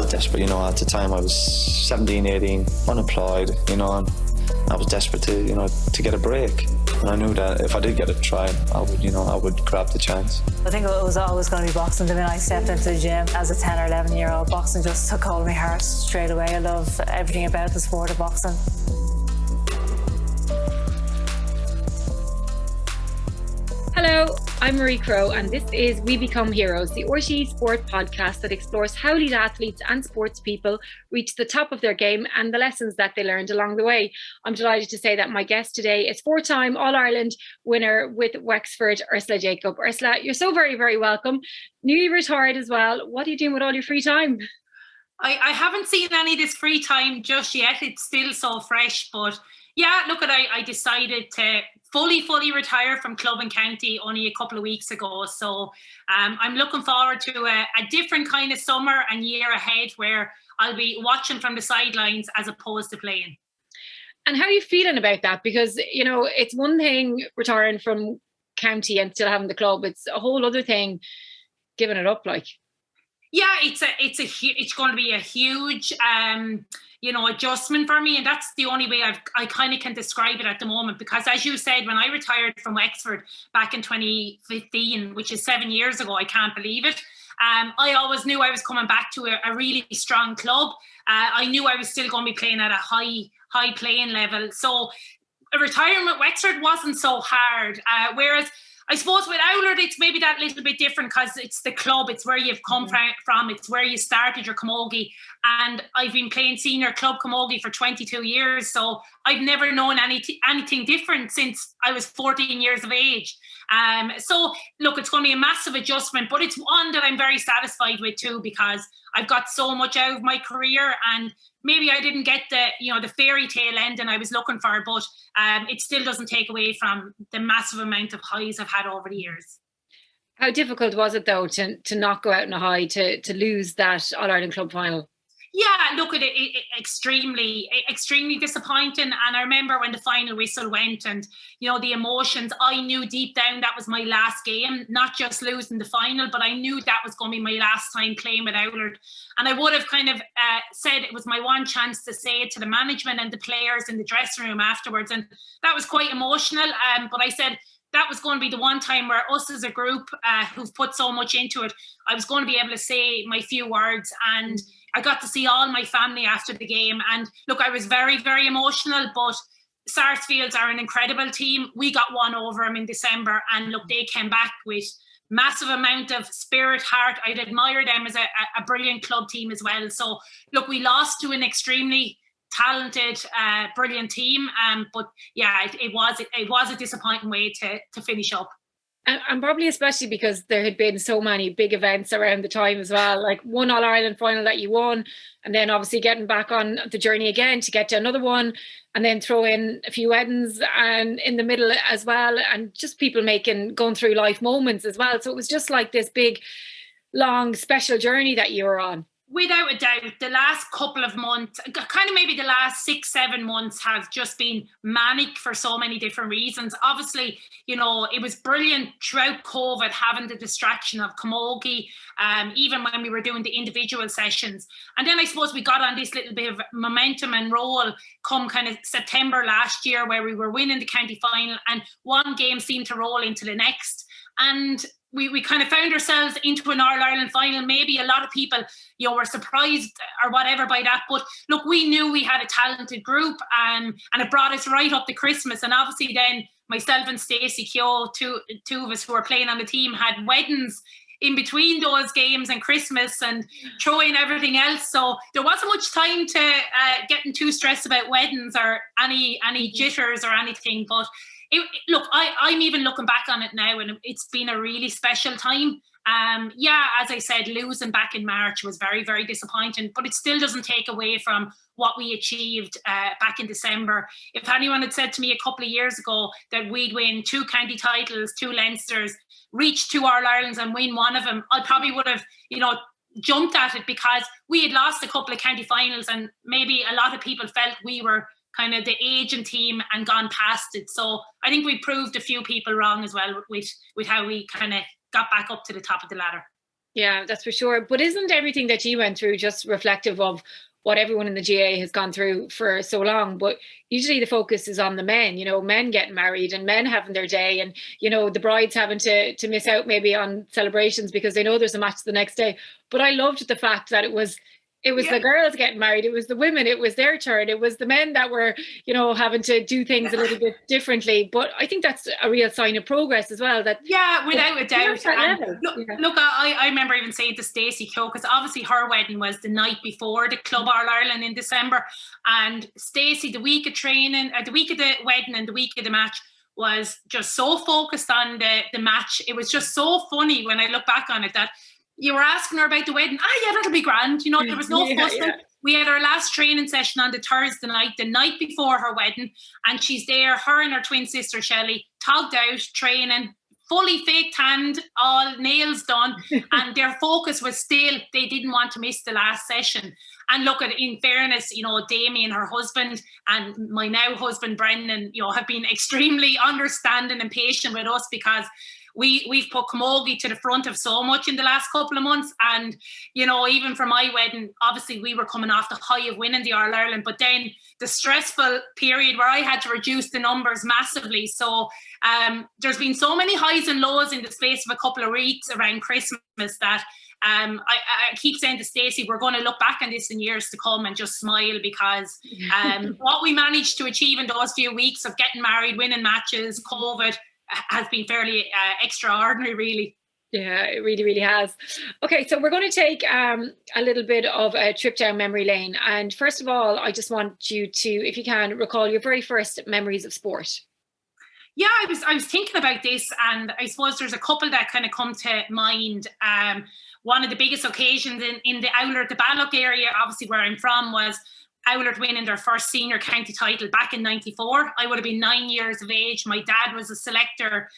desperate, at the time I was 17, 18, unemployed, and I was desperate to get a break. And I knew that if I did get a try, I would grab the chance. I think it was always going to be boxing. The minute I stepped into the gym as a 10 or 11 year old, boxing just took hold of my heart straight away. I love everything about the sport of boxing. Hello, I'm Marie Crowe and this is We Become Heroes, the RTÉ sport podcast that explores how elite athletes and sports people reach the top of their game and the lessons that they learned along the way. I'm delighted to say that my guest today is four-time All-Ireland winner with Wexford, Ursula Jacob. Ursula, you're so very, very welcome. Newly retired as well. What are you doing with all your free time? I haven't seen any of this free time just yet. It's still so fresh, but yeah, I decided to fully retire from club and county only a couple of weeks ago. So I'm looking forward to a different kind of summer and year ahead where I'll be watching from the sidelines as opposed to playing. And how are you feeling about that? Because, it's one thing retiring from county and still having the club. It's a whole other thing giving it up like. Yeah, it's going to be a huge adjustment for me, and that's the only way I kind of can describe it at the moment, because as you said, when I retired from Wexford back in 2015, which is 7 years ago, I can't believe it. I always knew I was coming back to a really strong club. I knew I was still going to be playing at a high playing level, so a retirement at Wexford wasn't so hard, whereas I suppose with Oulard, it's maybe that little bit different because it's the club, it's where you've come from, it's where you started your camogie. And I've been playing senior club camogie for 22 years, so I've never known anything different since I was 14 years of age. So look, it's going to be a massive adjustment, but it's one that I'm very satisfied with too, because I've got so much out of my career, and maybe I didn't get the fairy tale ending I was looking for, but it still doesn't take away from the massive amount of highs I've had over the years. How difficult was it though to not go out in a high, to lose that All-Ireland club final? Yeah, look at it, extremely disappointing. And I remember when the final whistle went and, the emotions, I knew deep down that was my last game, not just losing the final, but I knew that was going to be my last time playing with Oulard. And I would have kind of said it was my one chance to say it to the management and the players in the dressing room afterwards. And that was quite emotional. But I said, that was going to be the one time where us as a group who've put so much into it, I was going to be able to say my few words, and I got to see all my family after the game. And look, I was very, very emotional, but Sarsfields are an incredible team. We got one over them in December, and look, they came back with massive amount of spirit, heart. I'd admire them as a brilliant club team as well. So look, we lost to an extremely talented, brilliant team. But yeah, it was a disappointing way to finish up. And probably especially because there had been so many big events around the time as well, like one All-Ireland final that you won, and then obviously getting back on the journey again to get to another one, and then throw in a few weddings and in the middle as well, and just people going through life moments as well. So it was just like this big, long, special journey that you were on. Without a doubt, the last couple of months, kind of maybe the last 6-7 months, have just been manic for so many different reasons. Obviously, it was brilliant throughout COVID having the distraction of camogie, even when we were doing the individual sessions. And then I suppose we got on this little bit of momentum and roll come kind of September last year, where we were winning the county final and one game seemed to roll into the next. And we kind of found ourselves into an All-Ireland final. Maybe a lot of people, were surprised or whatever by that. But look, we knew we had a talented group, and it brought us right up to Christmas. And obviously then myself and Stacey Keogh, two of us who were playing on the team, had weddings in between those games and Christmas and throwing everything else. So there wasn't much time to getting too stressed about weddings or any jitters or anything. But I'm even looking back on it now, and it's been a really special time. As I said, losing back in March was very, very disappointing, but it still doesn't take away from what we achieved back in December. If anyone had said to me a couple of years ago that we'd win 2 county titles, 2 Leinsters, reach 2 All-Irelands and win one of them, I probably would have, jumped at it, because we had lost a couple of county finals and maybe a lot of people felt we were kind of the aging team and gone past it. So I think we proved a few people wrong as well with how we kind of got back up to the top of the ladder. Yeah, that's for sure. But isn't everything that you went through just reflective of what everyone in the GAA has gone through for so long? But usually the focus is on the men, men getting married and men having their day, and, the brides having to miss out maybe on celebrations because they know there's a match the next day. But I loved the fact that it was the girls getting married, it was the women, it was their turn, it was the men that were, having to do things a little bit differently. But I think that's a real sign of progress as well. Without a doubt. Look, I remember even saying to Stacey Keogh, because obviously her wedding was the night before the Club All-Ireland in December, and Stacey, the week of training, the week of the wedding and the week of the match, was just so focused on the match. It was just so funny when I look back on it that you were asking her about the wedding. Yeah, that'll be grand. There was no fussing. Yeah. We had our last training session on the Thursday night, the night before her wedding, and she's there, her and her twin sister Shelley, togged out, training, fully fake tanned, all nails done, and their focus was still, they didn't want to miss the last session. And look, in fairness, Damien, her husband, and my now husband Brendan, have been extremely understanding and patient with us, because we've put Camogie to the front of so much in the last couple of months. And, even for my wedding, obviously we were coming off the high of winning the All-Ireland, but then the stressful period where I had to reduce the numbers massively. So there's been so many highs and lows in the space of a couple of weeks around Christmas that I keep saying to Stacey, we're going to look back on this in years to come and just smile, because what we managed to achieve in those few weeks of getting married, winning matches, COVID, has been fairly extraordinary, really. Yeah, it really, really has. Okay, so we're going to take a little bit of a trip down memory lane. And first of all, I just want you to, if you can, recall your very first memories of sport. Yeah, I was thinking about this, and I suppose there's a couple that kind of come to mind. One of the biggest occasions in the Oulart, the Balloch area, obviously where I'm from, was Oulart winning their first senior county title back in '94. I would have been 9 years of age. My dad was a selector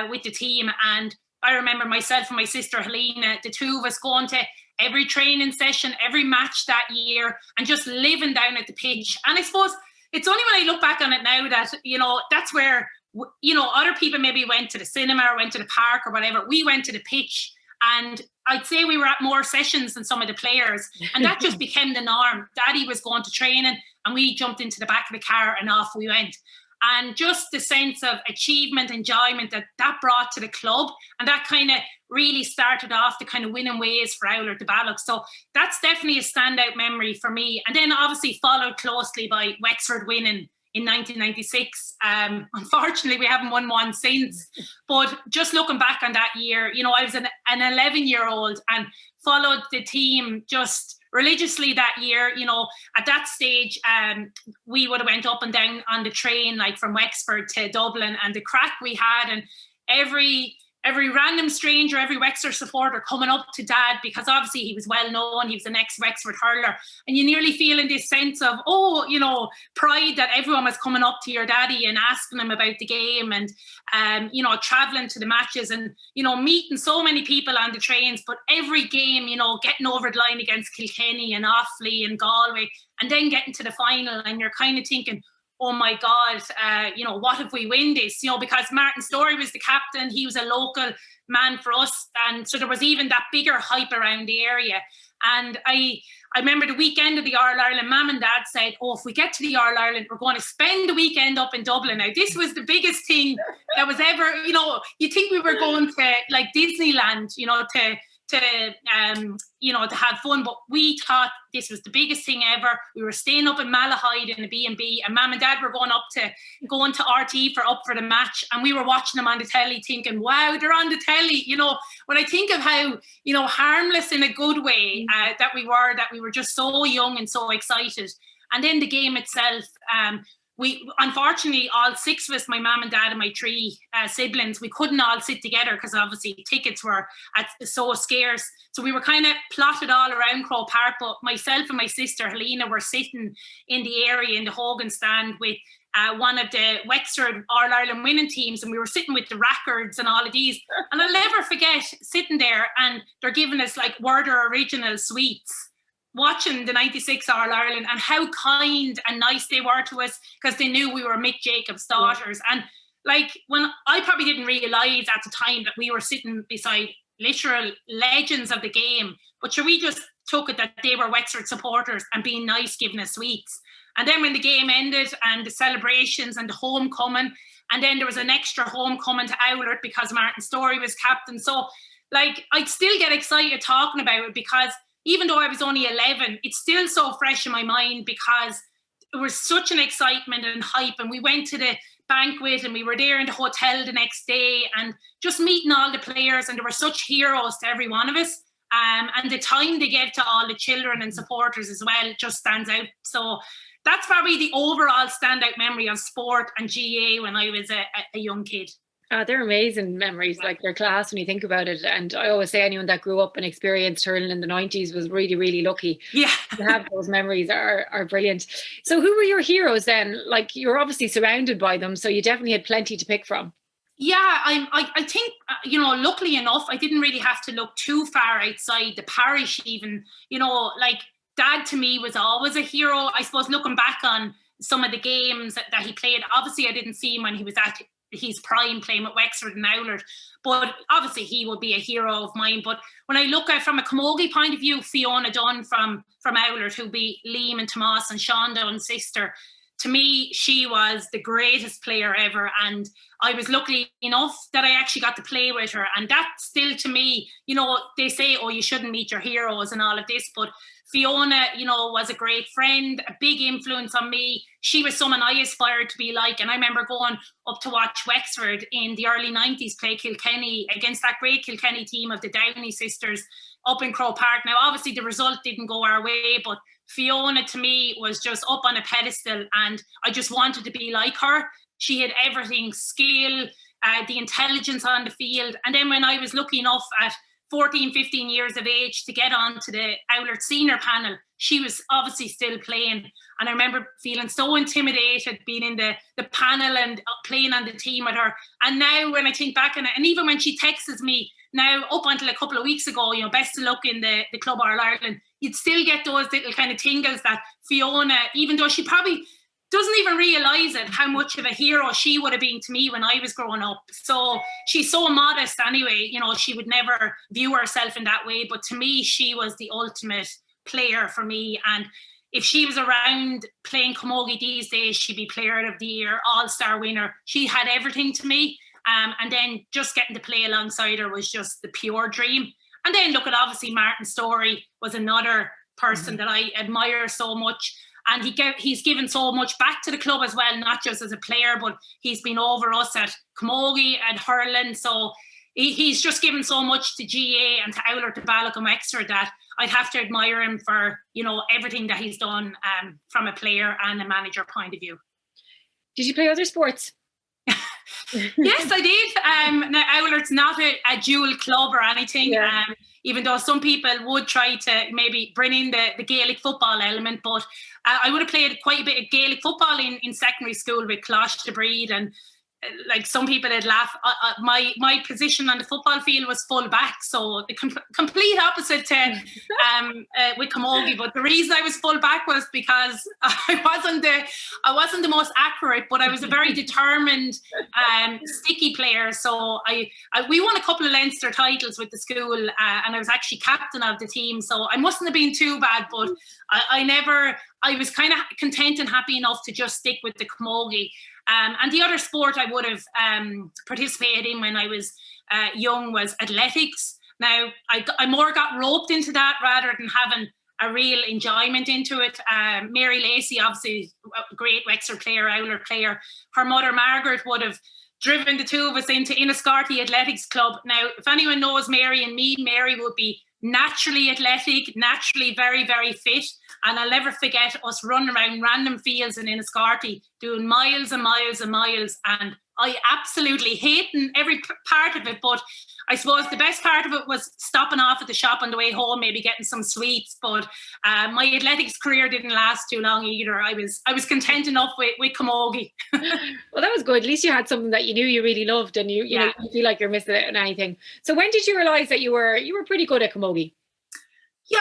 with the team, and I remember myself and my sister Helena, the two of us, going to every training session, every match that year, and just living down at the pitch. And I suppose it's only when I look back on it now that, that's where, other people maybe went to the cinema or went to the park or whatever. We went to the pitch, and I'd say we were at more sessions than some of the players. And that just became the norm. Daddy was going to training and we jumped into the back of the car and off we went. And just the sense of achievement, enjoyment that brought to the club. And that kind of really started off the kind of winning ways for Oulart the Balloch. So that's definitely a standout memory for me. And then obviously followed closely by Wexford winning in 1996. Unfortunately, we haven't won one since. But just looking back on that year, I was an 11-year-old and followed the team just religiously that year. At that stage, we would have went up and down on the train, like from Wexford to Dublin, and the crack we had, and every random stranger, every Wexford supporter coming up to Dad, because obviously he was well known, he was an ex-Wexford hurler, and you nearly feeling this sense of, pride that everyone was coming up to your daddy and asking him about the game, and travelling to the matches, and meeting so many people on the trains. But every game, getting over the line against Kilkenny and Offaly and Galway, and then getting to the final, and you're kind of thinking, oh my God, what if we win this? Because Martin Storey was the captain, he was a local man for us, and so there was even that bigger hype around the area. And I remember the weekend of the All-Ireland, Mum and Dad said, if we get to the All-Ireland, we're going to spend the weekend up in Dublin. Now, this was the biggest thing that was ever, you think we were going to like Disneyland, to have fun, but we thought this was the biggest thing ever. We were staying up in Malahide in a B&B, and Mum and Dad were going to RT for the match, and we were watching them on the telly thinking, wow, they're on the telly. When I think of how, harmless in a good way that we were just so young and so excited. And then the game itself, we, unfortunately, all six of us, my mum and dad and my three siblings, we couldn't all sit together because obviously tickets were so scarce. So we were kind of plotted all around Croke Park, but myself and my sister Helena were sitting in the area in the Hogan stand with one of the Wexford All-Ireland winning teams, and we were sitting with the records and all of these. And I'll never forget sitting there, and they're giving us like Werder original sweets, watching the 96 All-Ireland, and how kind and nice they were to us, because they knew we were Mick Jacob's daughters. And like, when I probably didn't realise at the time that we were sitting beside literal legends of the game. But sure, we just took it that they were Wexford supporters and being nice, giving us sweets. And then when the game ended and the celebrations and the homecoming, and then there was an extra homecoming to Owlert because Martin Storey was captain. So, like, I'd still get excited talking about it because even though I was only 11, it's still so fresh in my mind because it was such an excitement and hype. And we went to the banquet and we were there in the hotel the next day and just meeting all the players. And there were such heroes to every one of us. And the time they gave to all the children and supporters as well just stands out. So that's probably the overall standout memory of sport and GAA when I was a young kid. They're amazing memories, like they're class when you think about it. And I always say anyone that grew up and experienced hurling in the 90s was really, really lucky. Yeah. To have those memories are brilliant. So who were your heroes then? Like, you're obviously surrounded by them, so you definitely had plenty to pick from. Yeah, I think, you know, luckily enough, I didn't really have to look too far outside the parish even. You know, like, Dad to me was always a hero. I suppose looking back on some of the games that he played, obviously I didn't see him when he was at his prime playing with Wexford and Owlert, but obviously he would be a hero of mine. But when I look at from a Camogie point of view, Fiona Dunn from Owlert, who'll be Liam and Tomas and Sean Dunn's sister, to me, she was the greatest player ever. And I was lucky enough that I actually got to play with her. And that still, to me, you know, they say, oh, you shouldn't meet your heroes and all of this. But Fiona, you know, was a great friend, a big influence on me. She was someone I aspired to be like. And I remember going up to watch Wexford in the early 90s play Kilkenny against that great Kilkenny team of the Downey sisters up in Croke Park. Now, obviously, the result didn't go our way, but Fiona to me was just up on a pedestal and I just wanted to be like her. She had everything, skill, the intelligence on the field. And then when I was lucky enough at 14, 15 years of age to get onto the Owlert senior panel, she was obviously still playing. And I remember feeling so intimidated being in the panel and playing on the team with her. And now when I think back on it, and even when she texts me now up until a couple of weeks ago, you know, best of luck in the Club All Ireland, you'd still get those little kind of tingles that Fiona, even though she probably doesn't even realise it, how much of a hero she would have been to me when I was growing up. So she's so modest anyway, you know, she would never view herself in that way. But to me, she was the ultimate player for me. And if she was around playing Camogie these days, she'd be Player of the Year, All-Star winner. She had everything to me. And then just getting to play alongside her was just the pure dream. And then look at, obviously, Martin Storey was another person that I admire so much. And he's given so much back to the club as well, not just as a player, but he's been over us at Camogie and hurling. So he's just given so much to GAA and to Owlert, to Balloch and Wexford that I'd have to admire him for, you know, everything that he's done from a player and a manager point of view. Did you play other sports? Yes, I did. Now, Owlert's not a dual club or anything, even though some people would try to maybe bring in the Gaelic football element. But I would have played quite a bit of Gaelic football in secondary school with Closh de Breed, and like some people would laugh. My position on the football field was full back, so the complete opposite to with Camogie. But the reason I was full back was because I wasn't the most accurate, but I was a very determined, sticky player. So we won a couple of Leinster titles with the school, and I was actually captain of the team. So I mustn't have been too bad, but I was kind of content and happy enough to just stick with the Camogie. And the other sport I would have participated in when I was young was athletics. Now, I more got roped into that rather than having a real enjoyment into it. Mary Lacey, obviously a great Wexford player, Owlert player. Her mother, Margaret, would have driven the two of us into Inniscarty Athletics Club. Now, if anyone knows Mary and me, Mary would be naturally athletic, naturally very, very fit. And I'll never forget us running around random fields in Inniscarty doing miles and miles and miles. And I absolutely hated every part of it. But I suppose the best part of it was stopping off at the shop on the way home, maybe getting some sweets. But my athletics career didn't last too long either. I was content enough with Camogie. Well, that was good. At least you had something that you knew you really loved, and you know, you feel like you're missing out on anything. So when did you realise that you were pretty good at Camogie? Yeah,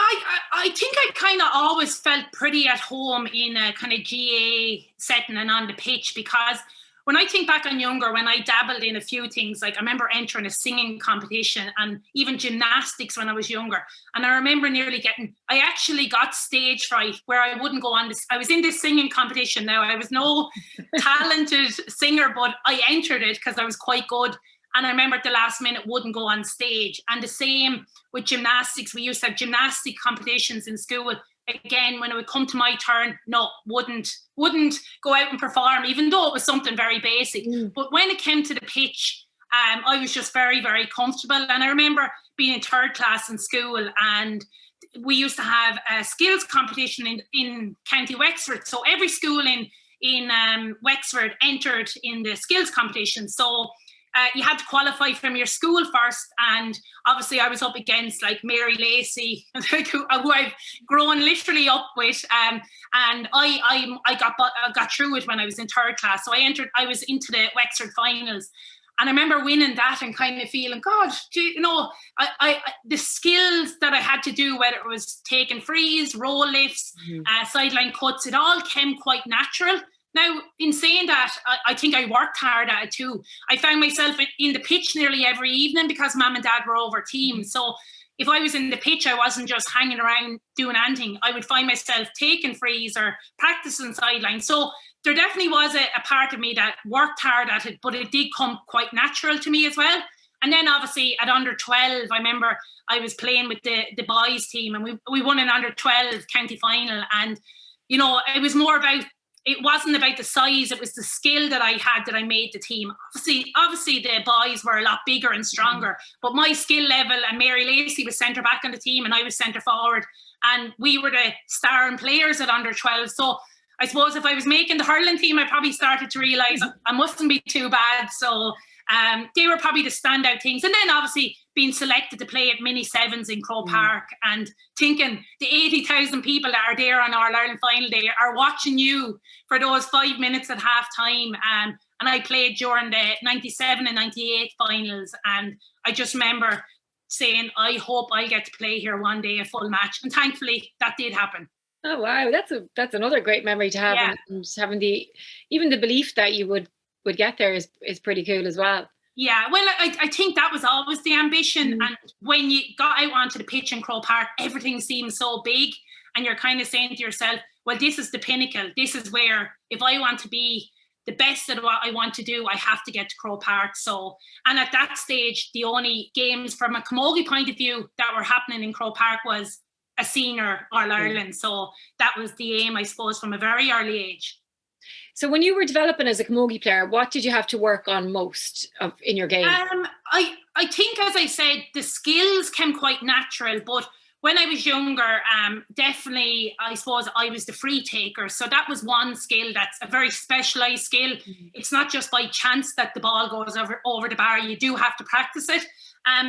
I think I kind of always felt pretty at home in a kind of GAA setting and on the pitch, because when I think back on younger, when I dabbled in a few things, like I remember entering a singing competition and even gymnastics when I was younger. And I remember I actually got stage fright where I wouldn't go on this. I was in this singing competition now. I was no talented singer, but I entered it because I was quite good. And I remember at the last minute wouldn't go on stage. And the same with gymnastics. We used to have gymnastic competitions in school. Again, when it would come to my turn, no, wouldn't go out and perform, even though it was something very basic. But when it came to the pitch, I was just very, very comfortable. And I remember being in third class in school, and we used to have a skills competition in County Wexford. So every school in Wexford entered in the skills competition. So you had to qualify from your school first, and obviously I was up against like Mary Lacey, who I've grown literally up with, and I got through it when I was in third class. So I was into the Wexford finals, and I remember winning that and kind of feeling, God, I the skills that I had to do, whether it was taking frees, roll lifts, sideline cuts, it all came quite natural. Now, in saying that, I think I worked hard at it too. I found myself in the pitch nearly every evening because Mum and Dad were over teams. So if I was in the pitch, I wasn't just hanging around doing anything. I would find myself taking frees or practicing sidelines. So there definitely was a part of me that worked hard at it, but it did come quite natural to me as well. And then obviously at under 12, I remember I was playing with the boys team, and we won an under 12 county final. And, it wasn't about the size, it was the skill that I had that I made the team. Obviously the boys were a lot bigger and stronger, but my skill level, and Mary Lacey was centre back on the team and I was centre forward, and we were the starring players at under 12. So I suppose if I was making the hurling team, I probably started to realise I mustn't be too bad. So they were probably the standout things. And then obviously being selected to play at mini sevens in Croke Park, and thinking the 80,000 people that are there on our Ireland final day are watching you for those 5 minutes at half time. And I played during the 97 and 98 finals. And I just remember saying, I hope I get to play here one day, a full match. And thankfully that did happen. Oh, wow. That's another great memory to have. Yeah. And having even the belief that you would get there is pretty cool as well. Yeah, well, I think that was always the ambition. And when you got out onto the pitch in Croke Park, everything seemed so big. And you're kind of saying to yourself, well, this is the pinnacle. This is where, if I want to be the best at what I want to do, I have to get to Croke Park. So, and at that stage, the only games from a Camogie point of view that were happening in Croke Park was a senior All-Ireland. So that was the aim, I suppose, from a very early age. So when you were developing as a camogie player, what did you have to work on most in your game? I think, as I said, the skills came quite natural, but when I was younger, definitely, I suppose I was the free taker. So that was one skill that's a very specialised skill. It's not just by chance that the ball goes over the bar. You do have to practice it.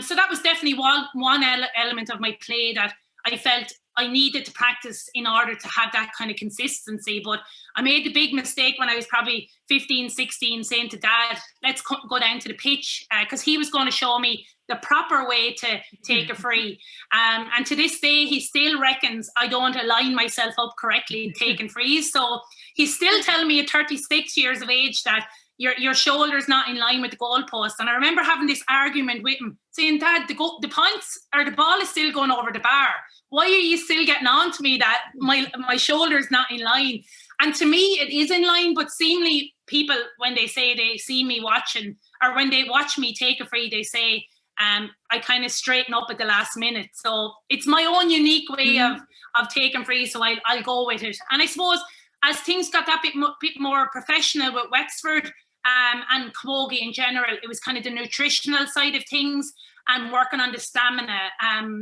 So that was definitely one element of my play that I felt I needed to practice in order to have that kind of consistency. But I made the big mistake when I was probably 15, 16, saying to Dad, let's go down to the pitch, because he was going to show me the proper way to take a free. And to this day, he still reckons I don't align myself up correctly taking frees. So he's still telling me at 36 years of age that your shoulder's not in line with the goalpost. And I remember having this argument with him, saying, Dad, the points or the ball is still going over the bar. Why are you still getting on to me that my shoulder's not in line? And to me, it is in line, but seemingly people, when they say they see me watching, or when they watch me take a free, they say, I kind of straighten up at the last minute. So it's my own unique way of taking free, so I'll go with it. And I suppose as things got that bit more professional with Wexford and camogie in general, it was kind of the nutritional side of things and working on the stamina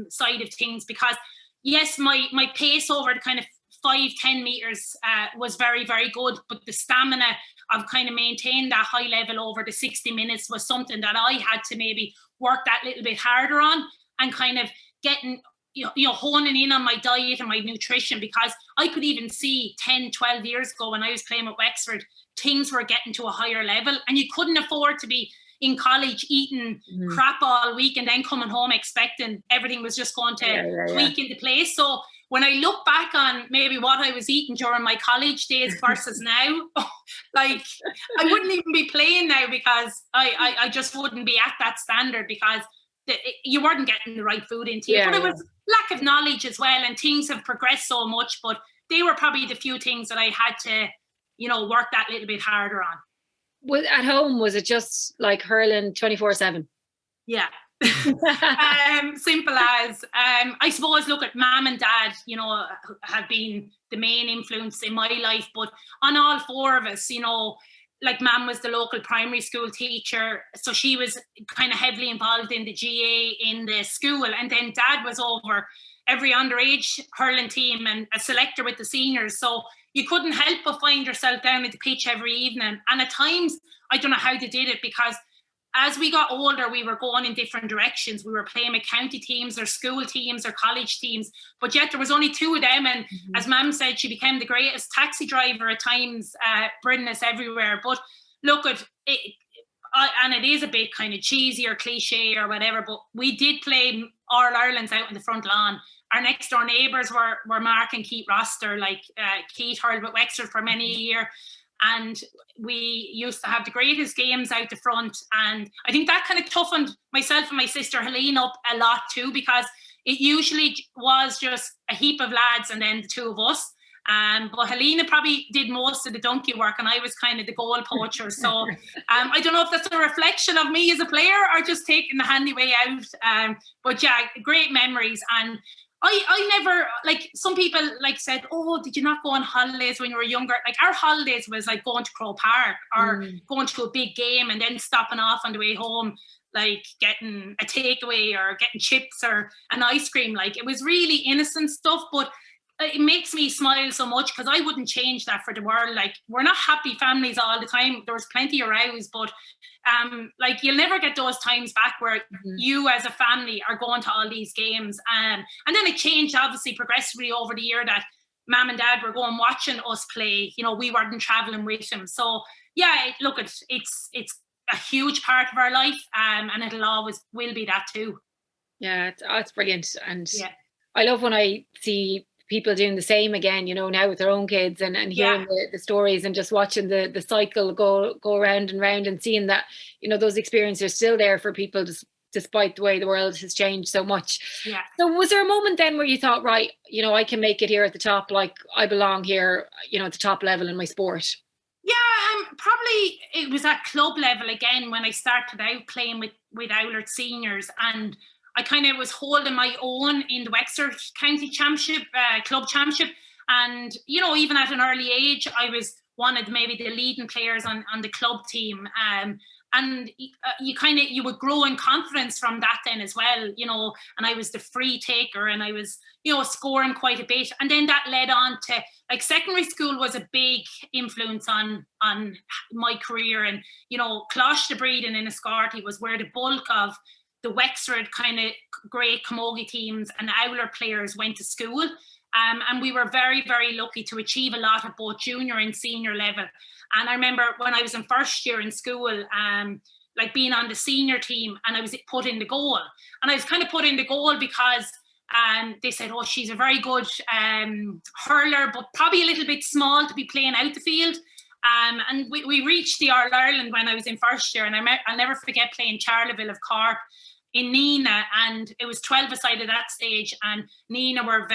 side of things, because yes, my pace over the kind of 5-10 meters was very, very good, but the stamina of kind of maintain that high level over the 60 minutes was something that I had to maybe work that little bit harder on, and kind of getting, honing in on my diet and my nutrition, because I could even see 10, 12 years ago when I was playing with Wexford, things were getting to a higher level, and you couldn't afford to be in college eating crap all week and then coming home expecting everything was just going to tweak into place. So when I look back on maybe what I was eating during my college days versus now, like I wouldn't even be playing now because I just wouldn't be at that standard because you weren't getting the right food into you. But it was lack of knowledge as well, and things have progressed so much. But they were probably the few things that I had to, work that little bit harder on. At home, was it just like hurling 24/7? Yeah. Simple as I suppose, look, at mum and dad, have been the main influence in my life, but on all four of us, like mum was the local primary school teacher, so she was kind of heavily involved in the GAA in the school, and then dad was over every underage hurling team and a selector with the seniors, so you couldn't help but find yourself down at the pitch every evening. And at times I don't know how they did it, because as we got older, we were going in different directions. We were playing with county teams or school teams or college teams, but yet there was only two of them. And as Mum said, she became the greatest taxi driver at times, bringing us everywhere. But look, at it, and it is a bit kind of cheesy or cliche or whatever, but we did play All Ireland's out in the front lawn. Our next door neighbours were Mark and Keith Roster. Like Keith hurled with Wexford for many a year. And we used to have the greatest games out the front. And I think that kind of toughened myself and my sister Helene up a lot too, because it usually was just a heap of lads and then the two of us. But Helena probably did most of the donkey work, and I was kind of the goal poacher. So I don't know if that's a reflection of me as a player or just taking the handy way out. But yeah, great memories. And I never, like, some people like said, oh, did you not go on holidays when you were younger? Like, our holidays was like going to Crow Park or going to a big game and then stopping off on the way home, like getting a takeaway or getting chips or an ice cream. Like, it was really innocent stuff, but it makes me smile so much because I wouldn't change that for the world. Like, we're not happy families all the time. There was plenty of rows, but like, you'll never get those times back where you as a family are going to all these games. And then it changed obviously progressively over the year that mum and dad were going watching us play. You know, we weren't traveling with them. So yeah, look, it's a huge part of our life, and it'll always will be that too. Yeah, it's brilliant. And yeah, I love when I see people doing the same again, you know, now with their own kids, and hearing the stories and just watching the cycle go round and round, and seeing that, you know, those experiences are still there for people despite the way the world has changed so much. Yeah. So was there a moment then where you thought, right, you know, I can make it here at the top, like I belong here, you know, at the top level in my sport? Yeah, probably it was at club level again when I started out playing with Oulart seniors, and I kind of was holding my own in the Wexford County Championship, Club Championship. And, you know, even at an early age, I was one of maybe the leading players on the club team. And you would grow in confidence from that then as well, you know, and I was the free taker and I was, you know, scoring quite a bit. And then that led on to, like, secondary school was a big influence on my career. And, you know, Closh the Breeding in Escarty was where the bulk of the Wexford kind of great camogie teams and Oulart players went to school. And we were very, very lucky to achieve a lot at both junior and senior level. And I remember when I was in first year in school, like being on the senior team, and I was put in the goal. And I was kind of put in the goal because they said, oh, she's a very good hurler, but probably a little bit small to be playing out the field. And we reached the All Ireland when I was in first year, and I'll never forget playing Charleville of Cork in Nina, and it was 12-a-side at that stage, and Nina were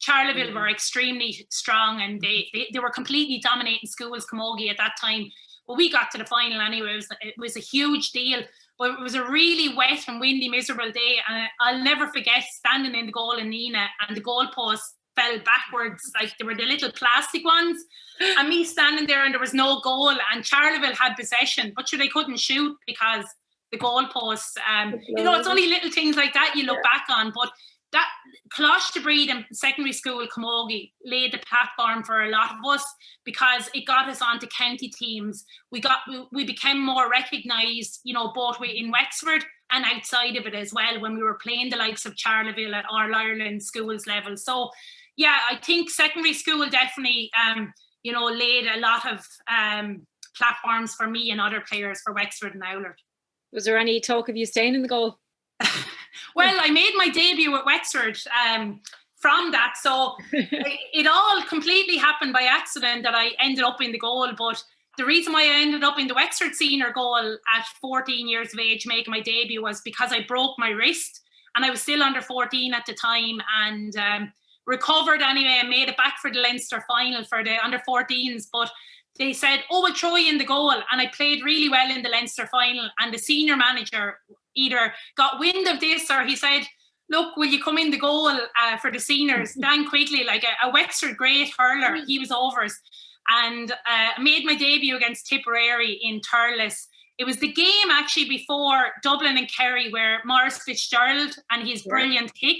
Charleville were extremely strong, and they were completely dominating schools camogie at that time. But we got to the final anyway. It was a huge deal, but it was a really wet and windy, miserable day, and I'll never forget standing in the goal in Nina, and the goalpost fell backwards, like they were the little plastic ones, and me standing there and there was no goal, and Charleville had possession, but sure, they couldn't shoot because the goalposts, you know, it's only little things like that you look back on, but that Closh the Breed and secondary school camogie laid the platform for a lot of us because it got us onto county teams. We became more recognised, you know, both in Wexford and outside of it as well when we were playing the likes of Charleville at All Ireland schools level. So yeah, I think secondary school definitely, you know, laid a lot of platforms for me and other players for Wexford and Oulart. Was there any talk of you staying in the goal? Well, I made my debut at Wexford from that. So it all completely happened by accident that I ended up in the goal. But the reason why I ended up in the Wexford senior goal at 14 years of age, making my debut, was because I broke my wrist, and I was still under 14 at the time, and recovered anyway and made it back for the Leinster final for the under 14s. But they said, oh, we'll throw you in the goal. And I played really well in the Leinster final. And the senior manager either got wind of this, or he said, look, will you come in the goal for the seniors? Dan Quigley, like a Wexford great hurler, he was over us. And made my debut against Tipperary in Thurles. It was the game actually before Dublin and Kerry, where Maurice Fitzgerald and his brilliant kick.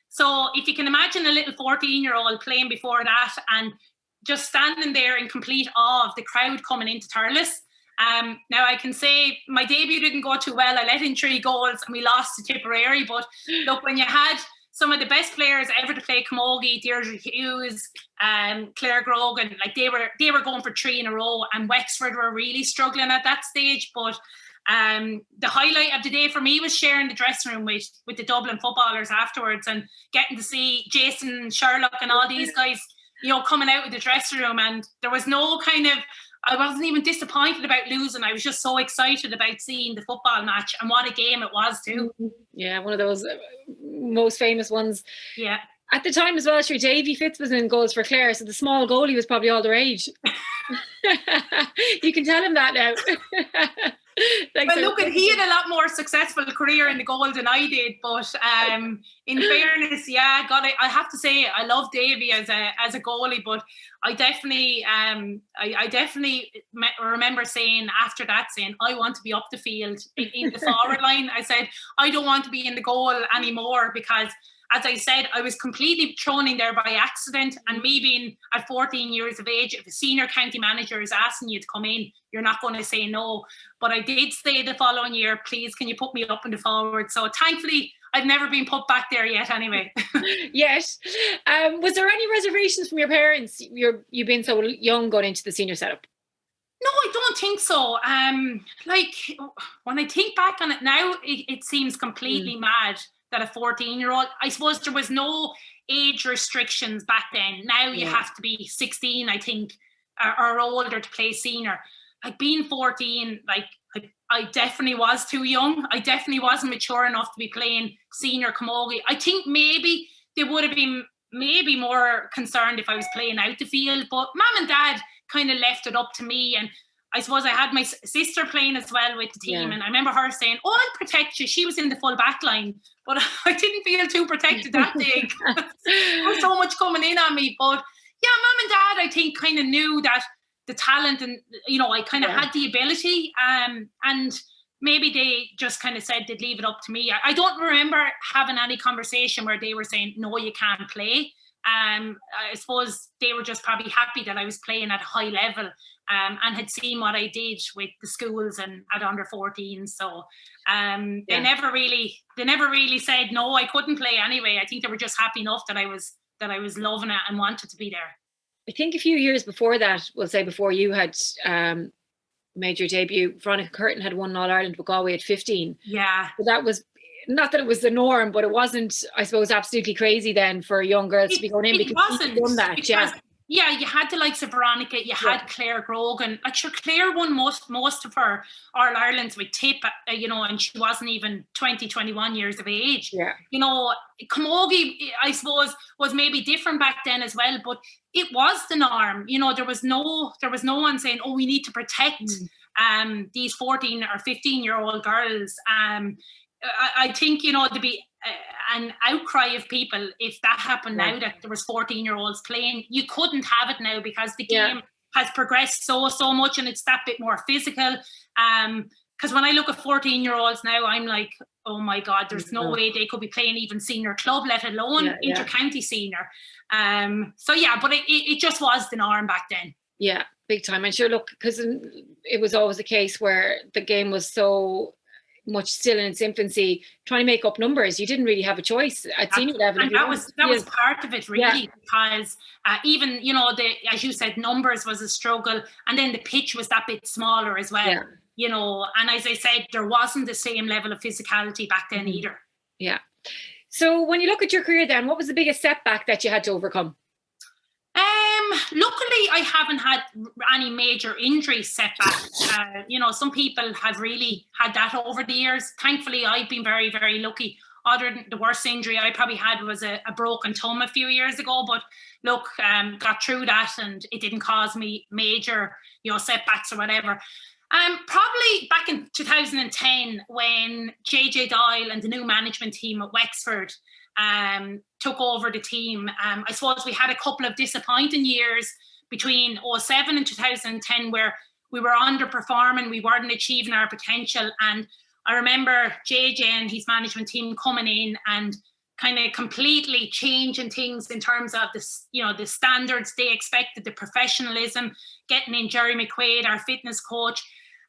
So if you can imagine a little 14-year-old playing before that and just standing there in complete awe of the crowd coming into Thurles. Now I can say my debut didn't go too well. I let in 3 goals and we lost to Tipperary. But look, when you had some of the best players ever to play camogie, Deirdre Hughes, Claire Grogan, like they were going for 3 in a row, and Wexford were really struggling at that stage. But the highlight of the day for me was sharing the dressing room with the Dublin footballers afterwards, and getting to see Jason Sherlock and all these guys, coming out of the dressing room. And there was no kind of, I wasn't even disappointed about losing. I was just so excited about seeing the football match, and what a game it was too. Yeah, one of those most famous ones. Yeah. At the time as well, sure, Davy Fitz was in goals for Clare, so the small goalie was probably all the rage. You can tell him that now. Well, look, he had a lot more successful career in the goal than I did, but in fairness, yeah, God, I have to say I love Davy as a goalie, but I definitely remember saying after that, I want to be up the field in the forward line. I said I don't want to be in the goal anymore, because, as I said, I was completely thrown in there by accident. And me being at 14 years of age, if a senior county manager is asking you to come in, you're not going to say no. But I did say the following year, please, can you put me up in the forward? So thankfully, I've never been put back there yet anyway. Yes. Was there any reservations from your parents? You've been so young going into the senior setup. No, I don't think so. Like, when I think back on it now, it seems completely mad that a 14-year-old, I suppose there was no age restrictions back then. Now you have to be 16, I think, or older to play senior. Like, being 14, like, I definitely was too young. I definitely wasn't mature enough to be playing senior camogie. I think maybe they would have been maybe more concerned if I was playing out the field, but Mum and Dad kind of left it up to me. And I suppose I had my sister playing as well with the team, and I remember her saying, oh, I'll protect you. She was in the full back line, but I didn't feel too protected that day. There was so much coming in on me. But yeah, Mum and Dad, I think, kind of knew that the talent, and I kind of had the ability, and maybe they just kind of said they'd leave it up to me. I don't remember having any conversation where they were saying, no, you can't play. I suppose they were just probably happy that I was playing at a high level, and had seen what I did with the schools and at under 14. So they never really said no, I couldn't play anyway. I think they were just happy enough that I was loving it and wanted to be there. I think a few years before that, we'll say before you had made your debut, Veronica Curtin had won All Ireland with Galway at 15. Yeah. So that was, not that it was the norm, but it wasn't, I suppose, absolutely crazy then for young girls to be going in, because you'd done that. Yeah, you had the likes of Veronica, you had Claire Grogan. Like, sure, Claire won most of her All Irelands with Tip, and she wasn't even 21 years of age. Yeah. Camogie, I suppose, was maybe different back then as well, but it was the norm. There was no one saying, oh, we need to protect these 14 or 15-year-old girls. I think, there'd be an outcry of people if that happened now, that there was 14-year-olds playing. You couldn't have it now, because the game has progressed so much, and it's that bit more physical. Because when I look at 14-year-olds now, I'm like, oh my God, there's no way they could be playing even senior club, let alone inter-county senior. But it just was the norm back then. Yeah, big time. And sure, look, because it was always a case where the game was so much still in its infancy, trying to make up numbers. You didn't really have a choice at senior level. And that was part of it, really, because even, as you said, numbers was a struggle, and then the pitch was that bit smaller as well. And as I said, there wasn't the same level of physicality back then either. Yeah. So when you look at your career then, what was the biggest setback that you had to overcome? Luckily, I haven't had any major injury setbacks. Some people have really had that over the years. Thankfully, I've been very, very lucky. Other than the worst injury I probably had was a broken thumb a few years ago. But look, got through that and it didn't cause me major, setbacks or whatever. Probably back in 2010 when JJ Doyle and the new management team at Wexford took over the team. I suppose we had a couple of disappointing years between 2007 and 2010 where we were underperforming, we weren't achieving our potential. And I remember JJ and his management team coming in and kind of completely changing things in terms of the standards they expected, the professionalism, getting in Jerry McQuaid, our fitness coach.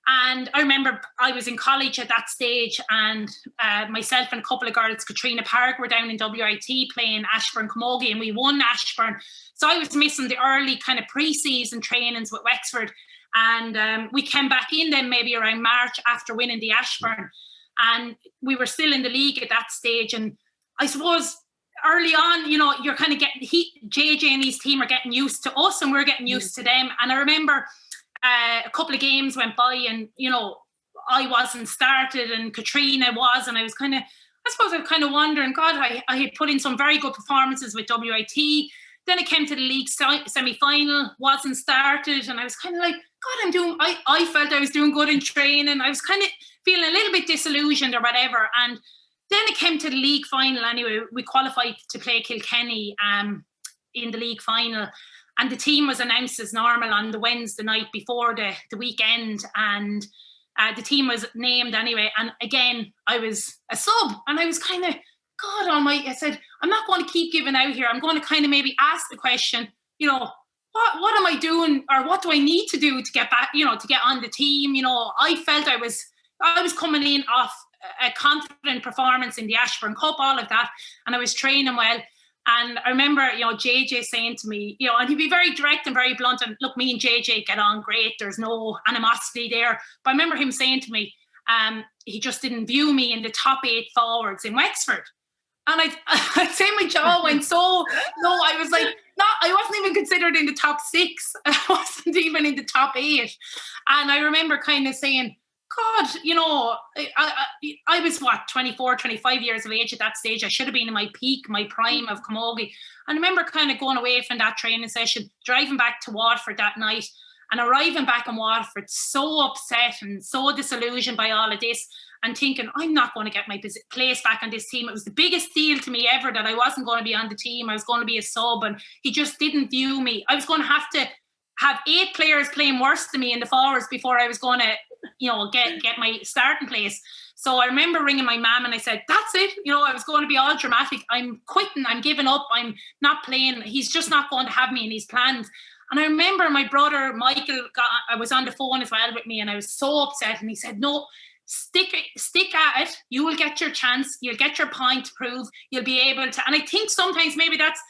And I remember I was in college at that stage and myself and a couple of girls, Katrina Park, were down in WIT playing Ashburn Camogie and we won Ashburn. So I was missing the early kind of pre-season trainings with Wexford. And we came back in then maybe around March after winning the Ashburn. And we were still in the league at that stage. And I suppose early on, you're kind of getting, JJ and his team are getting used to us and we're getting used to them. And I remember a couple of games went by and, I wasn't started and Katrina was, and I was kind of wondering, God, I had put in some very good performances with WIT. Then it came to the league semi-final, wasn't started. And I was kind of like, God, I felt I was doing good in training. I was kind of feeling a little bit disillusioned or whatever. And then it came to the league final anyway. We qualified to play Kilkenny in the league final. And the team was announced as normal on the Wednesday night before the weekend. And the team was named anyway. And again, I was a sub. And I was kind of, God almighty, I said, I'm not going to keep giving out here. I'm going to kind of maybe ask the question, what am I doing or what do I need to do to get back, to get on the team? I felt I was coming in off a confident performance in the Ashburn Cup, all of that. And I was training well. And I remember, JJ saying to me, and he'd be very direct and very blunt. And look, me and JJ get on great. There's no animosity there. But I remember him saying to me, he just didn't view me in the top 8 forwards in Wexford. And I'd say my jaw went so low. I was like, I wasn't even considered in the top 6. I wasn't even in the top 8. And I remember kind of saying, God, I was 24, 25 years of age at that stage. I should have been in my peak, my prime of Camogie. And I remember kind of going away from that training session, driving back to Waterford that night and arriving back in Waterford so upset and so disillusioned by all of this and thinking, I'm not going to get my place back on this team. It was the biggest deal to me ever that I wasn't going to be on the team. I was going to be a sub and he just didn't view me. I was going to have 8 players playing worse than me in the forwards before I was going to get my starting place. So I remember ringing my mum and I said, that's it. I was going to be all dramatic. I'm quitting. I'm giving up. I'm not playing. He's just not going to have me in his plans. And I remember my brother, Michael, I was on the phone as well with me and I was so upset. And he said, no, stick at it. You will get your chance. You'll get your point to prove. You'll be able to. And I think sometimes maybe that's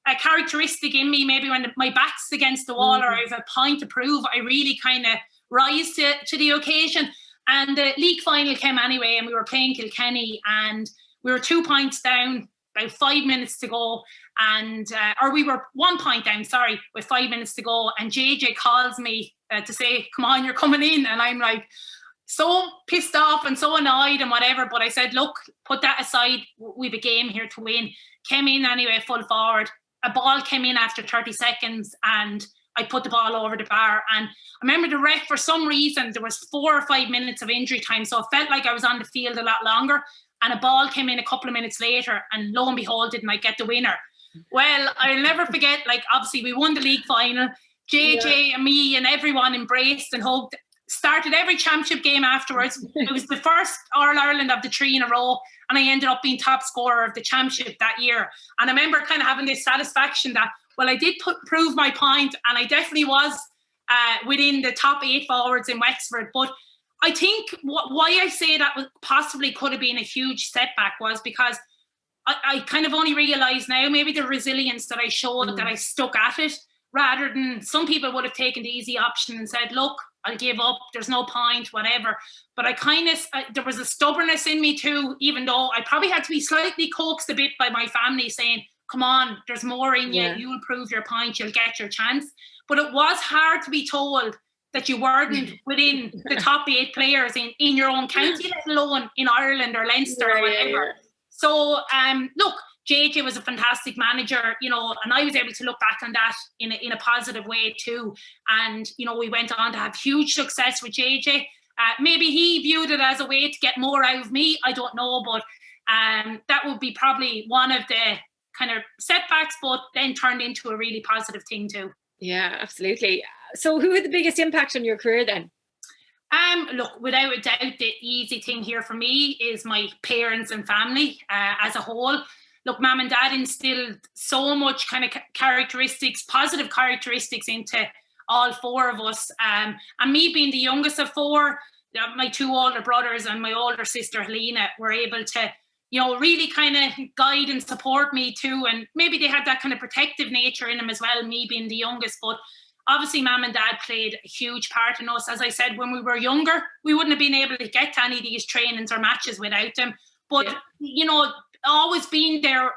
a characteristic in me. Maybe when my back's against the wall or I have a point to prove, I really kind of rise to the occasion. And the league final came anyway and we were playing Kilkenny and we were 2 points down, about 5 minutes to go, and or we were 1 point down, sorry, with 5 minutes to go, and JJ calls me to say, come on, you're coming in. And I'm like so pissed off and so annoyed and whatever, but I said, look, put that aside, we've a game here to win. Came in anyway, full forward. A ball came in after 30 seconds and I put the ball over the bar. And I remember the ref, for some reason, there was 4 or 5 minutes of injury time. So it felt like I was on the field a lot longer. And a ball came in a couple of minutes later. And lo and behold, didn't I get the winner? Well, I'll never forget, obviously we won the league final. JJ and me and everyone embraced and hugged. Started every championship game afterwards. It was the first All-Ireland of the 3 in a row. And I ended up being top scorer of the championship that year. And I remember kind of having this satisfaction that, well, I did prove my point and I definitely was within the top 8 forwards in Wexford. But I think why I say that possibly could have been a huge setback was because I kind of only realised now maybe the resilience that I showed, that I stuck at it, rather than some people would have taken the easy option and said, look, I'll give up. There's no point, whatever. But I kind of, there was a stubbornness in me too, even though I probably had to be slightly coaxed a bit by my family saying, come on, there's more in you. You'll prove your point. You'll get your chance. But it was hard to be told that you weren't within the top 8 players in your own county, let alone in Ireland or Leinster or whatever. So, look, JJ was a fantastic manager, you know, and I was able to look back on that in a positive way too. And, you know, we went on to have huge success with JJ. Maybe he viewed it as a way to get more out of me. I don't know, but that would be probably one of the kind of setbacks, but then turned into a really positive thing too. Yeah, absolutely. So who had the biggest impact on your career then? Look, without a doubt, the easy thing here for me is my parents and family as a whole. Look, mum and dad instilled so much kind of characteristics, positive characteristics into all 4 of us. And me being the youngest of 4, my 2 older brothers and my older sister, Helena, were able to, you know, really kind of guide and support me too. And maybe they had that kind of protective nature in them as well, me being the youngest. But obviously, mum and dad played a huge part in us. As I said, when we were younger, we wouldn't have been able to get to any of these trainings or matches without them. But, you know, always being there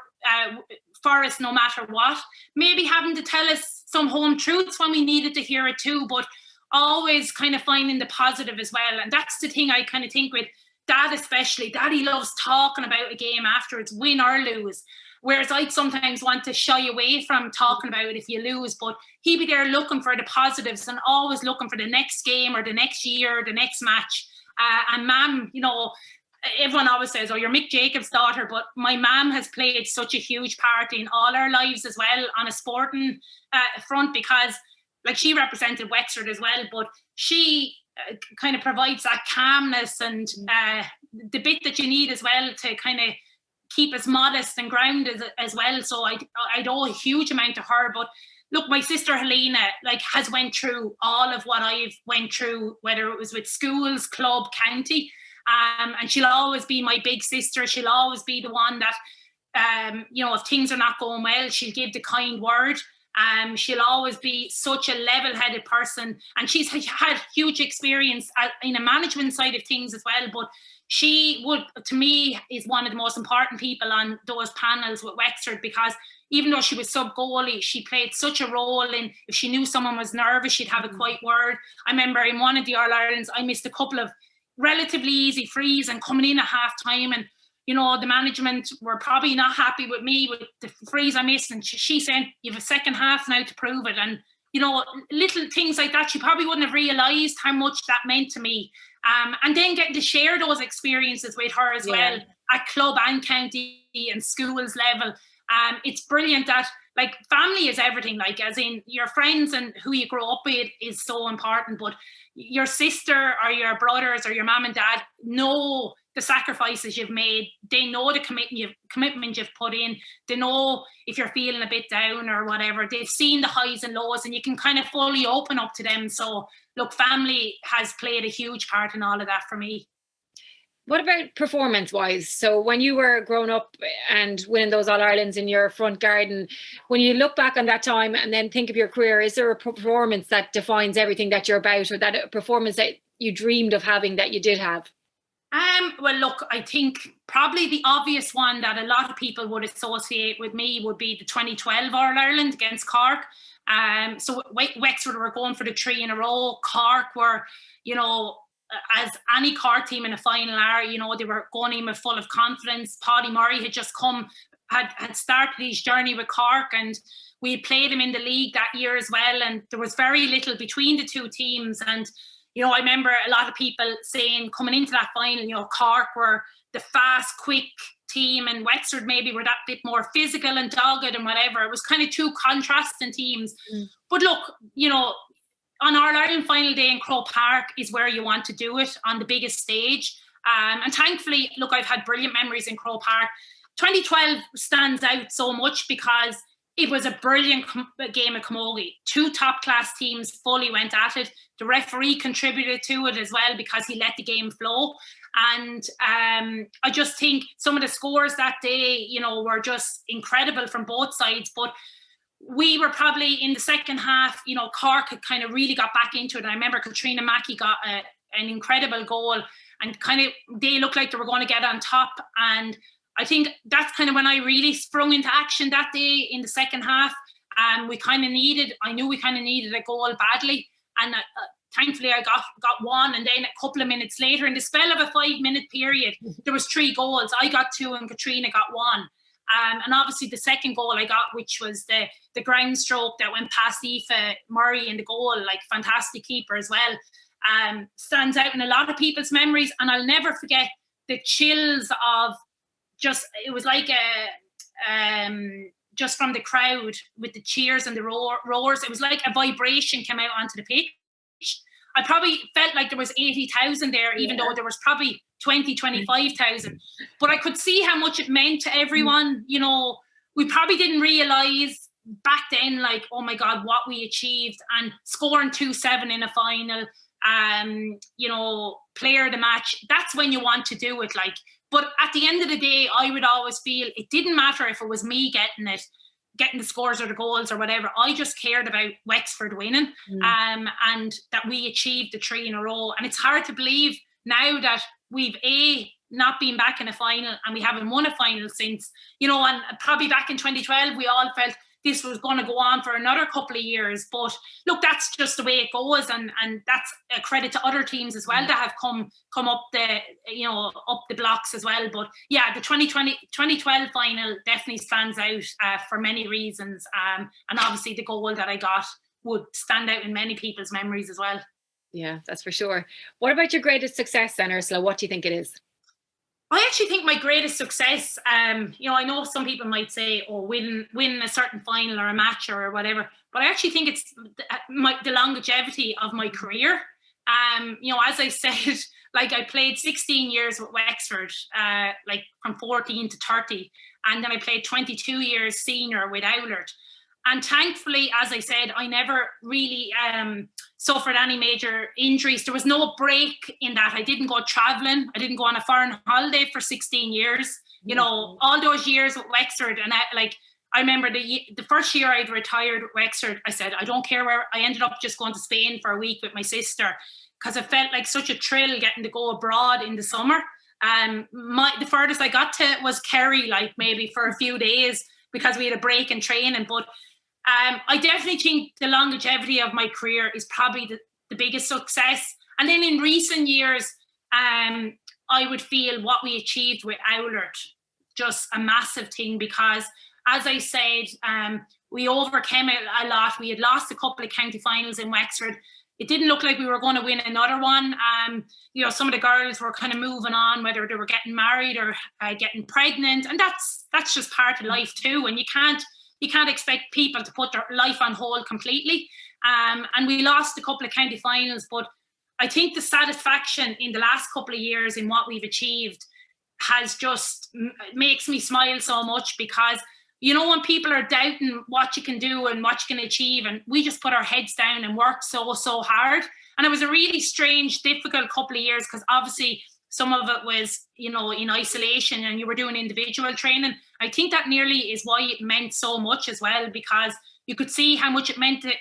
for us no matter what. Maybe having to tell us some home truths when we needed to hear it too, but always kind of finding the positive as well. And that's the thing I kind of think with Dad especially. Daddy loves talking about a game afterwards, win or lose. Whereas I'd sometimes want to shy away from talking about it if you lose, but he'd be there looking for the positives and always looking for the next game or the next year or the next match. And Mum, you know, everyone always says, oh, you're Mick Jacob's daughter, but my mum has played such a huge part in all our lives as well on a sporting front, because like she represented Wexford as well, but she kind of provides that calmness and the bit that you need as well to kind of keep us modest and grounded as well. So I owe a huge amount to her. But look, my sister Helena like has went through all of what I've went through, whether it was with schools, club, county. And she'll always be my big sister. She'll always be the one that, you know, if things are not going well, she'll give the kind word. She'll always be such a level-headed person. And she's had huge experience in a management side of things as well. But she would, to me, is one of the most important people on those panels with Wexford, because even though she was sub-goalie, she played such a role in, if she knew someone was nervous, she'd have a quiet word. I remember in one of the All-Irelands, I missed a couple of relatively easy frees and coming in at half time, and you know the management were probably not happy with me with the frees I missed, and she said you have a second half now to prove it. And you know, little things like that, she probably wouldn't have realised how much that meant to me. And then getting to share those experiences with her as well at club and county and schools level. It's brilliant that like family is everything, like as in your friends and who you grow up with is so important, but your sister or your brothers or your mum and dad know the sacrifices you've made. They know the commitment you've put in. They know if you're feeling a bit down or whatever. They've seen the highs and lows, and you can kind of fully open up to them. So look, family has played a huge part in all of that for me. What about performance-wise? So when you were growing up and winning those All-Irelands in your front garden, when you look back on that time and then think of your career, is there a performance that defines everything that you're about, or that a performance that you dreamed of having that you did have? Well, look, I think probably the obvious one that a lot of people would associate with me would be the 2012 All-Ireland against Cork. So Wexford were going for the 3 in a row. Cork were, you know, as any Cork team in a final are, you know, they were going in with full of confidence. Paddy Murray had just had started his journey with Cork, and we had played him in the league that year as well. And there was very little between the two teams. And, you know, I remember a lot of people saying coming into that final, you know, Cork were the fast, quick team, and Wexford maybe were that bit more physical and dogged and whatever. It was kind of two contrasting teams. But look, you know, on our Ireland final day in Croke Park is where you want to do it, on the biggest stage. And thankfully, look, I've had brilliant memories in Croke Park. 2012 stands out so much because it was a brilliant game of camogie. 2 top-class teams fully went at it. The referee contributed to it as well because he let the game flow. And I just think some of the scores that day, you know, were just incredible from both sides. But we were probably in the second half, you know, Cork had kind of really got back into it. And I remember Katrina Mackey got an incredible goal, and kind of they looked like they were going to get on top. And I think that's kind of when I really sprung into action that day in the second half. I knew we kind of needed a goal badly. And thankfully I got one. And then a couple of minutes later, in the spell of a 5-minute period, there was 3 goals. I got 2 and Katrina got 1. And obviously the second goal I got, which was the ground stroke that went past Aoife Murray in the goal, like fantastic keeper as well, stands out in a lot of people's memories. And I'll never forget the chills of it was like just from the crowd with the cheers and the roars. It was like a vibration came out onto the pitch. I probably felt like there was 80,000 there, even though there was probably 25,000. But I could see how much it meant to everyone. You know, we probably didn't realise back then, like, oh my God, what we achieved, and scoring 2-7 in a final, you know, player of the match. That's when you want to do it, like. But at the end of the day, I would always feel it didn't matter if it was me getting the scores or the goals or whatever. I just cared about Wexford winning, and that we achieved the 3 in a row. And it's hard to believe now that we've not been back in a final, and we haven't won a final since, you know, and probably back in 2012, we all felt this was going to go on for another couple of years. But look, that's just the way it goes, and that's a credit to other teams as well that have come up the blocks as well. But yeah, the 2012 final definitely stands out for many reasons, and obviously the goal that I got would stand out in many people's memories as well. Yeah, that's for sure. What about your greatest success then, Ursula? What do you think it is? I actually think my greatest success, you know, I know some people might say, oh, win a certain final or a match or whatever, but I actually think it's the longevity of my career. You know, as I said, like I played 16 years with Wexford, like from 14 to 30, and then I played 22 years senior with Oulart. And thankfully, as I said, I never really suffered any major injuries. There was no break in that. I didn't go travelling. I didn't go on a foreign holiday for 16 years. You know, all those years with Wexford. And I remember the first year I'd retired with Wexford, I said, I don't care where. I ended up just going to Spain for a week with my sister, because it felt like such a thrill getting to go abroad in the summer. The furthest I got to was Kerry, like maybe for a few days, because we had a break in training. But I definitely think the longevity of my career is probably the biggest success. And then in recent years, I would feel what we achieved with Oulart, just a massive thing, because as I said, we overcame it a lot. We had lost a couple of county finals in Wexford. It didn't look like we were going to win another one. You know, some of the girls were kind of moving on, whether they were getting married or getting pregnant. And that's just part of life too. And you can't expect people to put their life on hold completely. And we lost a couple of county finals, but I think the satisfaction in the last couple of years in what we've achieved has just makes me smile so much, because, you know, when people are doubting what you can do and what you can achieve, and we just put our heads down and work so hard. And it was a really strange, difficult couple of years, because obviously some of it was, you know, in isolation, and you were doing individual training. I think that nearly is why it meant so much as well, because you could see how much it meant to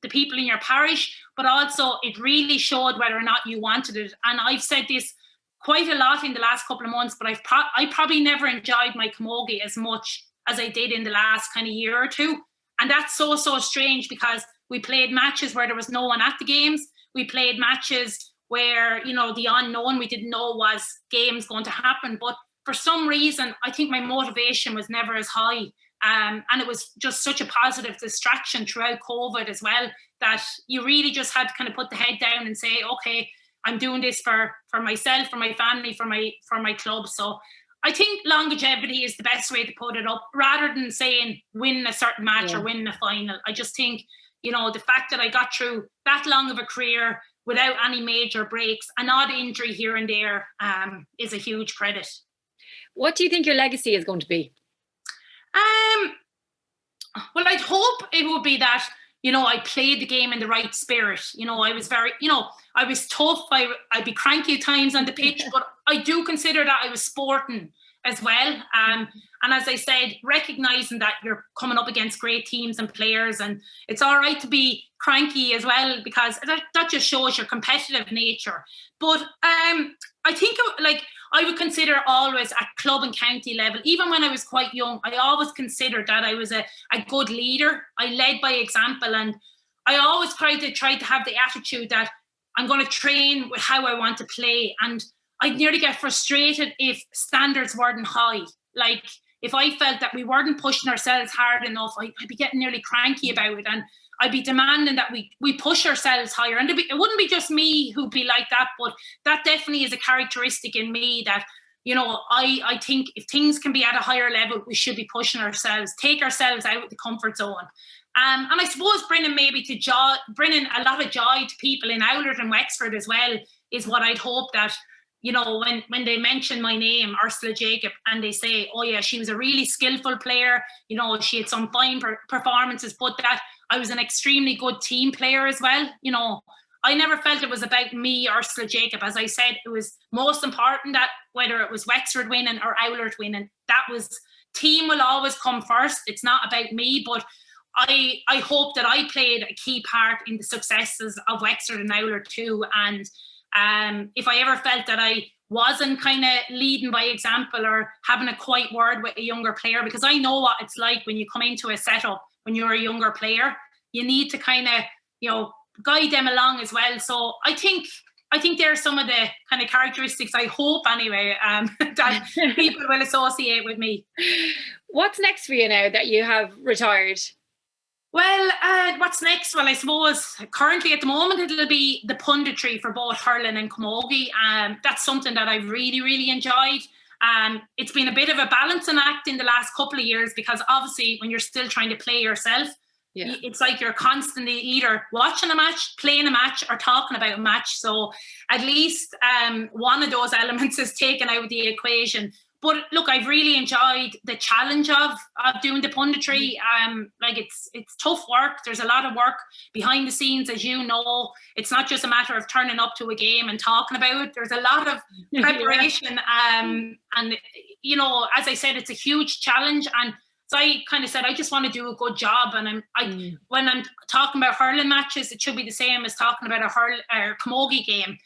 the people in your parish, but also it really showed whether or not you wanted it. And I've said this quite a lot in the last couple of months, but I probably never enjoyed my camogie as much as I did in the last kind of year or two. And that's so strange, because we played matches where there was no one at the games. We played matches where, you know, the unknown, we didn't know was games going to happen. But for some reason, I think my motivation was never as high. And it was just such a positive distraction throughout COVID as well, that you really just had to kind of put the head down and say, okay, I'm doing this for myself, for my family, for my club. So I think longevity is the best way to put it up, rather than saying win a certain match or win a final. I just think, you know, the fact that I got through that long of a career without any major breaks, an odd injury here and there, is a huge credit. What do you think your legacy is going to be? Well, I'd hope it would be that, you know, I played the game in the right spirit. You know, I was very, you know, I was tough. I'd be cranky at times on the pitch, but I do consider that I was sporting. as well. And as I said, recognising that you're coming up against great teams and players, and it's all right to be cranky as well, because that just shows your competitive nature. But I think I would consider always at club and county level, even when I was quite young, I always considered that I was a good leader. I led by example, and I always tried to have the attitude that I'm going to train with how I want to play. And I'd nearly get frustrated if standards weren't high. Like if I felt that we weren't pushing ourselves hard enough, I'd be getting nearly cranky about it. And I'd be demanding that we push ourselves higher. And it wouldn't be just me who'd be like that, but that definitely is a characteristic in me that, you know, I think if things can be at a higher level, we should be pushing ourselves, take ourselves out of the comfort zone. And I suppose bringing a lot of joy to people in Oulart and Wexford as well is what I'd hope that, you know, when they mention my name, Ursula Jacob, and they say, oh yeah, she was a really skillful player, you know, she had some fine performances, but that I was an extremely good team player as well. You know, I never felt it was about me, Ursula Jacob. As I said, it was most important that whether it was Wexford winning or Oulart winning, that was team will always come first. It's not about me, but I hope that I played a key part in the successes of Wexford and Oulart too. And if I ever felt that I wasn't kind of leading by example or having a quiet word with a younger player, because I know what it's like when you come into a setup when you're a younger player, you need to kind of, you know, guide them along as well. So I think there are some of the kind of characteristics, I hope anyway, that people will associate with me. What's next for you now that you have retired? Well, what's next? Well, I suppose currently at the moment it'll be the punditry for both hurling and camogie. That's something that I've really, really enjoyed. It's been a bit of a balancing act in the last couple of years, because obviously when you're still trying to play yourself, it's like you're constantly either watching a match, playing a match, or talking about a match. So at least one of those elements is taken out of the equation. But look, I've really enjoyed the challenge of doing the punditry. Like it's tough work. There's a lot of work behind the scenes, as you know. It's not just a matter of turning up to a game and talking about it. There's a lot of preparation. And, you know, as I said, it's a huge challenge. And so I kind of said, I just want to do a good job. And when I'm talking about hurling matches, it should be the same as talking about a camogie game.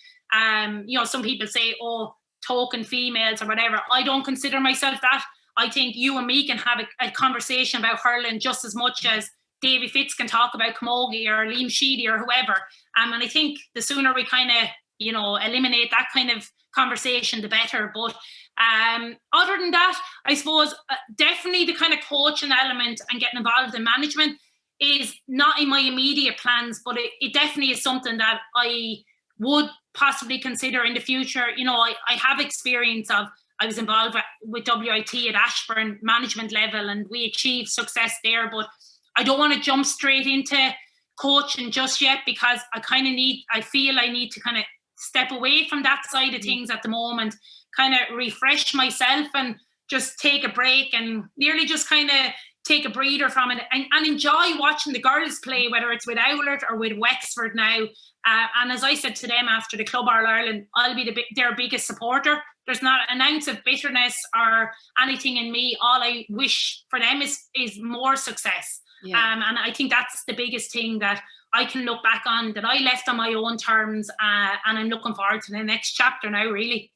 You know, some people say, oh, token females or whatever. I don't consider myself that. I think you and me can have a conversation about hurling just as much as Davy Fitz can talk about camogie or Liam Sheedy or whoever. And I think the sooner we kind of, you know, eliminate that kind of conversation, the better. But other than that, I suppose definitely the kind of coaching element and getting involved in management is not in my immediate plans, but it definitely is something that I would possibly consider in the future. You know, I have experience of, I was involved with WIT at Ashburn management level, and we achieved success there, but I don't want to jump straight into coaching just yet, because I feel I need to kind of step away from that side of things at the moment, kind of refresh myself and just take a break and nearly just kind of take a breather from it and enjoy watching the girls play, whether it's with Oulart or with Wexford now. And as I said to them after the Club All-Ireland, I'll be their biggest supporter. There's not an ounce of bitterness or anything in me. All I wish for them is more success. Yeah. And I think that's the biggest thing that I can look back on, that I left on my own terms, and I'm looking forward to the next chapter now, really.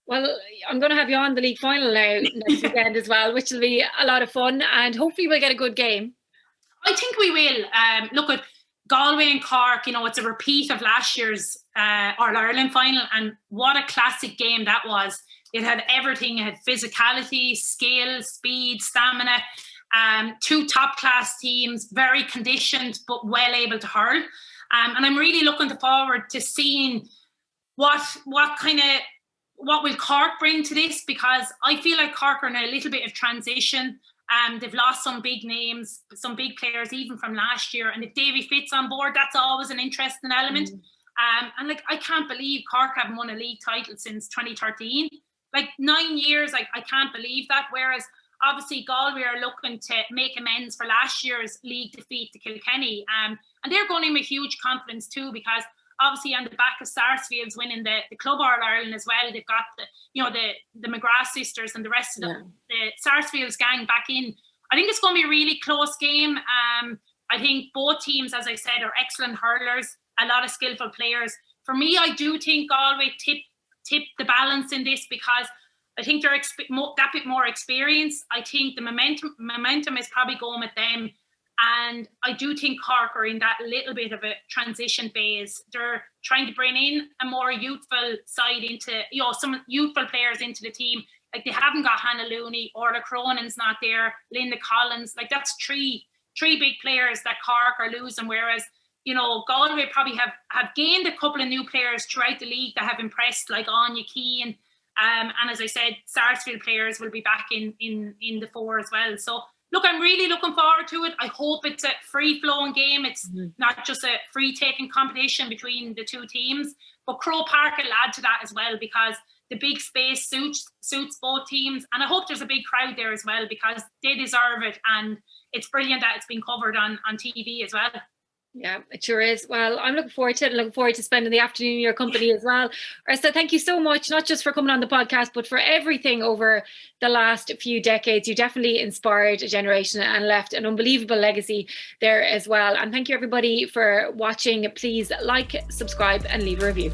Well, I'm going to have you on the league final now next weekend as well, which will be a lot of fun, and hopefully we'll get a good game. I think we will. Look at Galway and Cork, you know, it's a repeat of last year's All-Ireland final, and what a classic game that was. It had everything. It had physicality, skill, speed, stamina. Two top-class teams, very conditioned but well able to hurl. And I'm really looking forward to seeing what will Cork bring to this, because I feel like Cork are in a little bit of transition. They've lost some big names, some big players even from last year. And if Davy Fitz on board, that's always an interesting element. And like, I can't believe Cork haven't won a league title since 2013. Like 9 years, I can't believe that. Whereas obviously Galway are looking to make amends for last year's league defeat to Kilkenny. And they're going in with huge confidence too, because obviously on the back of Sarsfield's winning the Club All-Ireland as well. They've got the McGrath sisters and the rest of the Sarsfield's gang back in. I think it's going to be a really close game. I think both teams, as I said, are excellent hurlers, a lot of skillful players. For me, I do think Galway tip the balance in this because I think they're that bit more experience. I think the momentum is probably going with them. And I do think Cork are in that little bit of a transition phase. They're trying to bring in a more youthful side into, some youthful players into the team. Like they haven't got Hannah Looney, Orla Cronin's not there, Linda Collins. Like that's three big players that Cork are losing. Whereas, Galway probably have gained a couple of new players throughout the league that have impressed, like Anya Keane. And as I said, Sarsfield players will be back in the fore as well. So look, I'm really looking forward to it. I hope it's a free-flowing game. It's not just a free-taking competition between the two teams. But Croke Park will add to that as well because the big space suits both teams. And I hope there's a big crowd there as well because they deserve it. And it's brilliant that it's been covered on TV as well. Yeah, it sure is. Well, I'm looking forward to it. Looking forward to spending the afternoon in your company as well. Ursula, thank you so much, not just for coming on the podcast, but for everything over the last few decades. You definitely inspired a generation and left an unbelievable legacy there as well. And thank you everybody for watching. Please like, subscribe and leave a review.